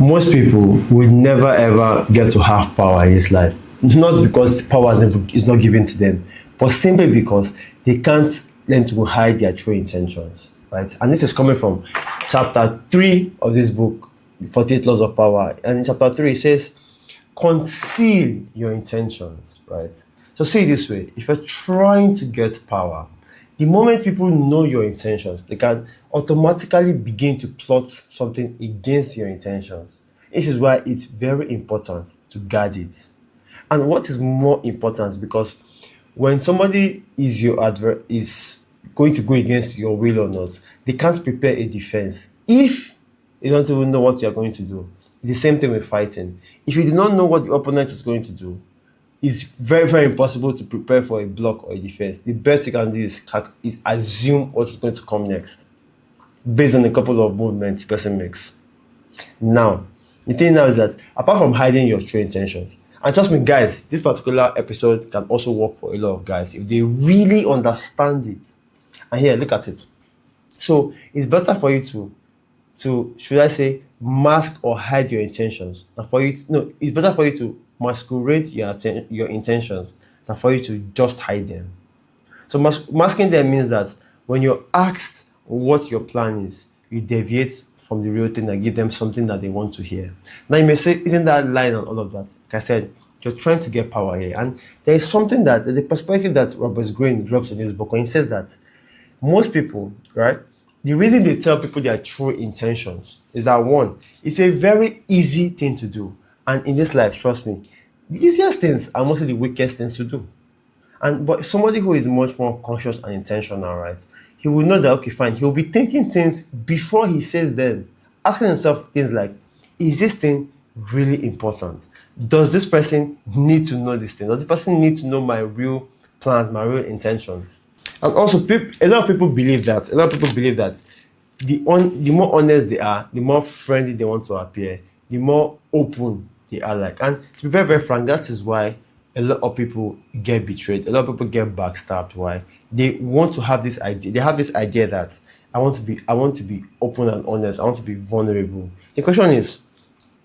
Most people will never ever get to have power in this life. Not because power is not given to them, but simply because they can't learn to hide their true intentions. Right? And this is coming from chapter 3 of this book, 48 Laws of Power. And in chapter 3, it says, conceal your intentions. Right? So see it this way, if you're trying to get power, the moment people know your intentions, they can automatically begin to plot something against your intentions. This is why it's very important to guard it. And what is more important, because when somebody is is going to go against your will or not, they can't prepare a defense if they don't even know what you're going to do. It's the same thing with fighting. If you do not know what the opponent is going to do, it's very, very impossible to prepare for a block or a defense. The best you can do is assume what's going to come next based on a couple of movements the person makes. Now, the thing now is that apart from hiding your true intentions, and trust me, guys, this particular episode can also work for a lot of guys if they really understand it. And here, look at it. So it's better for you to should I say, mask or hide your intentions. And for you no, it's better for you to masquerade your intentions than for you to just hide them. So masking them means that when you're asked what your plan is, you deviate from the real thing and give them something that they want to hear. Now you may say, isn't that lying and all of that? Like I said, you're trying to get power here. And there's a perspective that Robert Greene drops in his book, and he says that most people, right, the reason they tell people their true intentions is that, one, it's a very easy thing to do. And in this life, trust me, the easiest things are mostly the weakest things to do. But somebody who is much more conscious and intentional, right, he will know that, okay, fine, he'll be thinking things before he says them, asking himself things like, is this thing really important? Does this person need to know this thing? Does this person need to know my real plans, my real intentions? And also, a lot of people believe that. The more honest they are, the more friendly they want to appear, the more open they are like. And to be very, very frank, that is why a lot of people get betrayed. A lot of people get backstabbed. Why? They want to have this idea. They have this idea that I want to be open and honest. I want to be vulnerable. The question is,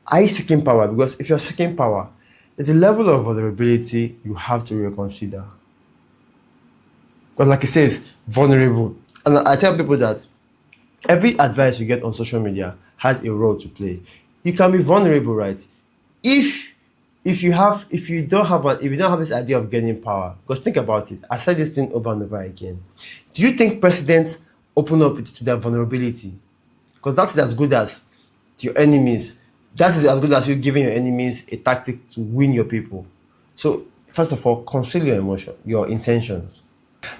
are you seeking power? Because if you're seeking power, there's a level of vulnerability you have to reconsider. Because like it says, vulnerable. And I tell people that every advice you get on social media has a role to play. You can be vulnerable, right? If you don't have this idea of getting power, because think about it, I said this thing over and over again. Do you think presidents open up to their vulnerability? Because that's as good as your enemies. That is as good as you giving your enemies a tactic to win your people. So first of all, conceal your emotion, your intentions.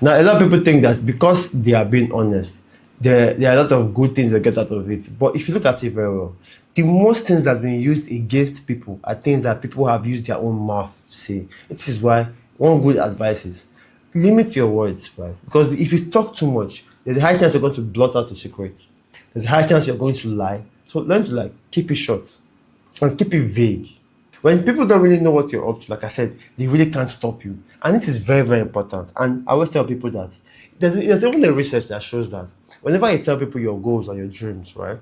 Now, a lot of people think that because they are being honest, there are a lot of good things they get out of it. But if you look at it very well, the most things that's been used against people are things that people have used their own mouth to say. This is why one good advice is limit your words, right? Because if you talk too much, there's a high chance you're going to blot out a secret. There's a high chance you're going to lie. So learn to keep it short and keep it vague. When people don't really know what you're up to, like I said, they really can't stop you. And this is very, very important. And I always tell people that there's even a research that shows that whenever you tell people your goals or your dreams, right,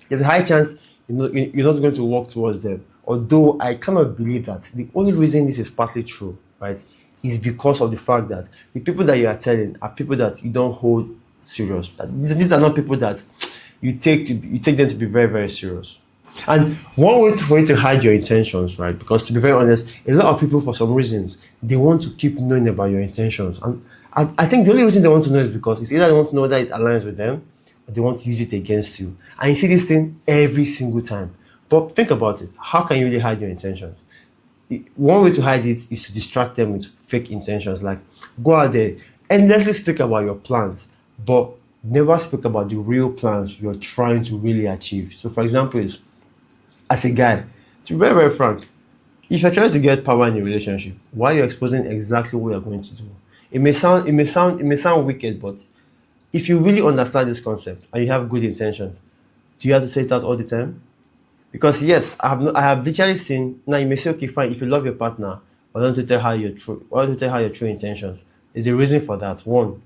there's a high chance you're not going to walk towards them. Although I cannot believe that. The only reason this is partly true, right, is because of the fact that the people that you are telling are people that you don't hold serious. These are not people that you take them to be very, very serious. And one way for you to hide your intentions, right? Because to be very honest, a lot of people, for some reasons, they want to keep knowing about your intentions. And I think the only reason they want to know is because it's either they want to know that it aligns with them, or they want to use it against you. And you see this thing every single time. But think about it. How can you really hide your intentions? One way to hide it is to distract them with fake intentions. Like, go out there, endlessly speak about your plans, but never speak about the real plans you're trying to really achieve. So, for example, as a guy, to be very, very frank, if you're trying to get power in a relationship, why are you exposing exactly what you're going to do? It may sound wicked, but if you really understand this concept and you have good intentions, do you have to say that all the time? Because yes, I have literally seen. Now you may say, okay, fine. If you love your partner, why don't you tell her your true intentions? There's a reason for that. One,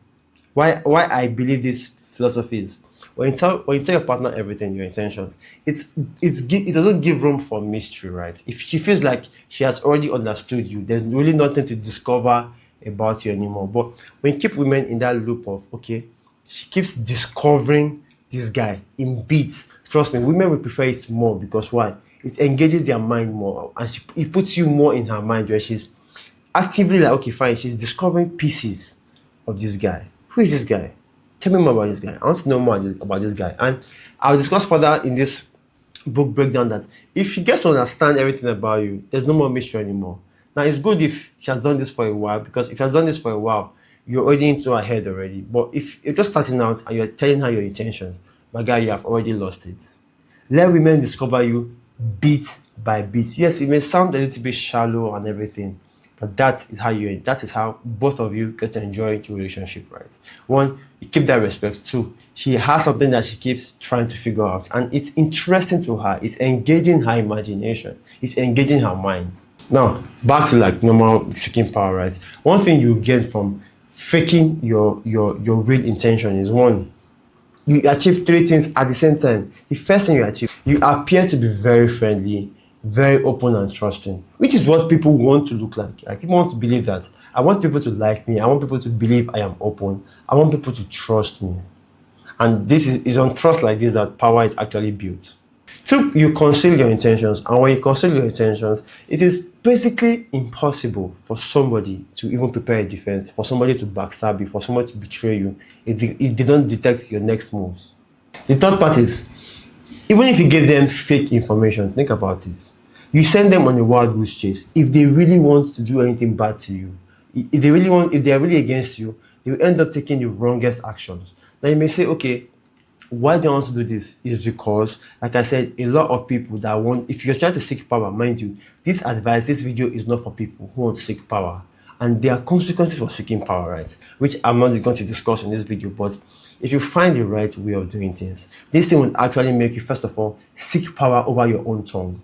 why I believe this philosophy is When you tell your partner everything, your intentions, it doesn't give room for mystery, right? If she feels like she has already understood you, there's really nothing to discover about you anymore. But when you keep women in that loop of, okay, she keeps discovering this guy in bits. Trust me, women will prefer it more because why? It engages their mind more, and it puts you more in her mind where she's actively like, okay, fine, she's discovering pieces of this guy. Who is this guy? Tell me more about this guy. I want to know more about this guy. And I'll discuss further in this book breakdown that if she gets to understand everything about you, there's no more mystery anymore. Now, it's good if she has done this for a while, because if she has done this for a while, you're already into her head already. But if you're just starting out and you're telling her your intentions, my guy, you have already lost it. Let women discover you bit by bit. Yes, it may sound a little bit shallow and everything, but that is how both of you get to enjoy the relationship, right? One, you keep that respect. Two, she has something that she keeps trying to figure out, and it's interesting to her. It's engaging her imagination. It's engaging her mind. Now, back to like normal seeking power, right? One thing you get from faking your real intention is, one, you achieve three things at the same time. The first thing you achieve, you appear to be very friendly, very open and trusting, which is what people want to look like. Like, people want to believe that. I want people to like me. I want people to believe I am open. I want people to trust me. And this is on trust like this that power is actually built. Two, you conceal your intentions. And when you conceal your intentions, it is basically impossible for somebody to even prepare a defense, for somebody to backstab you, for somebody to betray you, if they don't detect your next moves. The third part is, even if you give them fake information, think about it. You send them on a wild goose chase. If they really want to do anything bad to you, if they are really against you, they will end up taking the wrongest actions. Now you may say, okay, why do I want to do this? Is because, like I said, a lot of people that want, if you're trying to seek power, mind you, this video is not for people who want to seek power. And there are consequences for seeking power, right? Which I'm not going to discuss in this video, but if you find the right way of doing things, this thing will actually make you, first of all, seek power over your own tongue.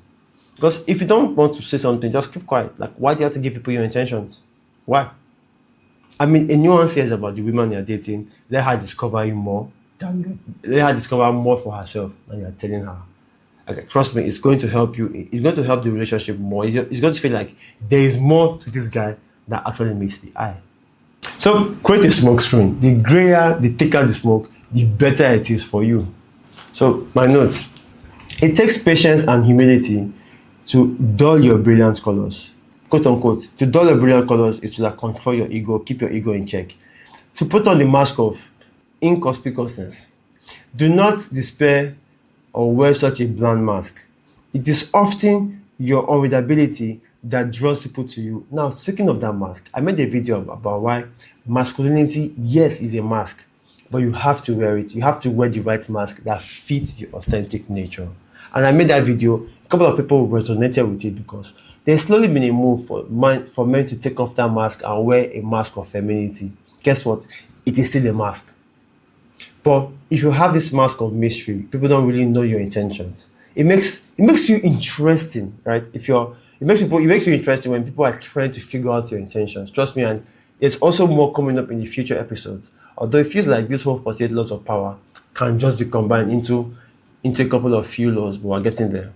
Because if you don't want to say something, just keep quiet. Like, why do you have to give people your intentions? Why? I mean, a nuance here is about the women you're dating. Let her discover you more. Let her discover more for herself than you're telling her. Okay, trust me, it's going to help you. It's going to help the relationship more. It's going to feel like there is more to this guy that actually meets the eye. So create a smoke screen. The grayer, the thicker the smoke, the better it is for you. So my notes. It takes patience and humility to dull your brilliant colors. Quote unquote. To dull your brilliant colors is to like control your ego, keep your ego in check. To put on the mask of inconspicuousness. Do not despair or wear such a bland mask. It is often your unreadability that draws people to you. Now, speaking of that mask, I made a video about why masculinity, yes, is a mask, but you have to wear it. You have to wear the right mask that fits your authentic nature. And I made that video. A couple of people resonated with it because there's slowly been a move for men to take off that mask and wear a mask of femininity. Guess what? It is still a mask. But if you have this mask of mystery, people don't really know your intentions. It makes you interesting, right? It makes you interesting when people are trying to figure out your intentions. Trust me, and there's also more coming up in the future episodes. Although it feels like this whole 48 laws of power can just be combined into a couple of few laws, but we're getting there.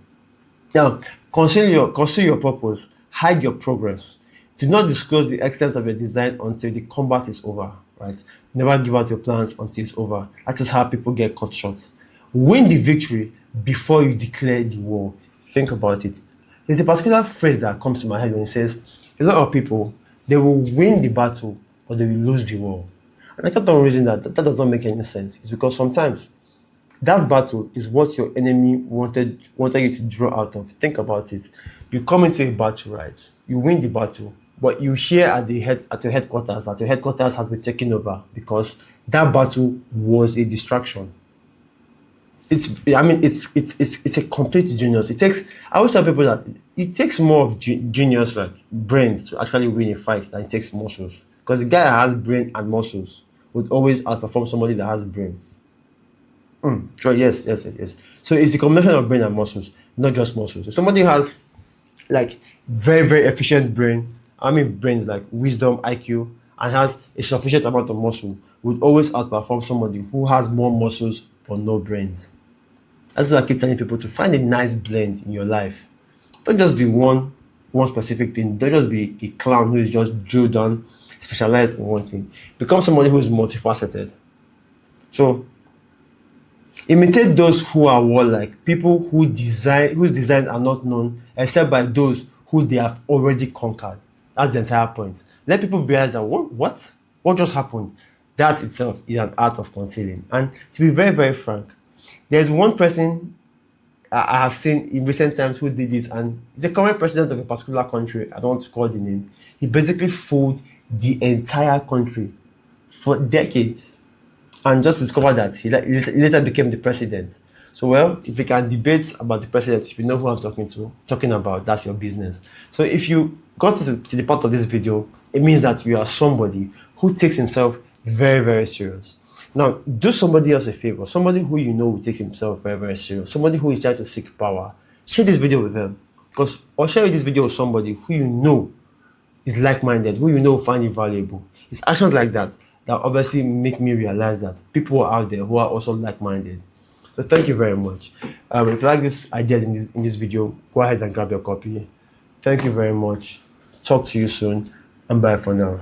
Now, conceal your purpose, hide your progress. Do not disclose the extent of your design until the combat is over, right? Never give out your plans until it's over. That is how people get cut short. Win the victory before you declare the war. Think about it. There's a particular phrase that comes to my head when it says, a lot of people, they will win the battle, but they will lose the war. And I thought the reason that does not make any sense is because sometimes that battle is what your enemy wanted you to draw out of. Think about it. You come into a battle, right? You win the battle, but you hear at your headquarters that your headquarters has been taken over because that battle was a distraction. It's a complete genius. I always tell people that it takes more of genius, like brains, to actually win a fight than it takes muscles. Because the guy that has brain and muscles would always outperform somebody that has brain. Sure, yes. So it's a combination of brain and muscles, not just muscles. If somebody has like very, very efficient brain, brains like wisdom, IQ, and has a sufficient amount of muscle, would always outperform somebody who has more muscles but no brains. That's why I keep telling people to find a nice blend in your life. Don't just be one specific thing. Don't just be a clown who is just drilled down, specialized in one thing. Become somebody who is multifaceted. So imitate those who are warlike, people whose designs are not known except by those who they have already conquered. That's the entire point. Let people realize that what just happened. That itself is an art of concealing. And to be very, very frank, there's one person I have seen in recent times who did this, and he's a current president of a particular country. I don't want to call the name. He basically fooled the entire country for decades, and just discovered that he later became the president. So, well, if you can debate about the president, if you know who I'm talking about, that's your business. So if you got to the part of this video, it means that you are somebody who takes himself very, very serious. Now, do somebody else a favor, somebody who you know will take himself very, very serious, somebody who is trying to seek power. Share this video with them, or share this video with somebody who you know is like-minded, who you know find it valuable. It's actions like that that obviously make me realize that people are out there who are also like-minded. So thank you very much. If you like these ideas in this video, go ahead and grab your copy. Thank you very much. Talk to you soon, and bye for now.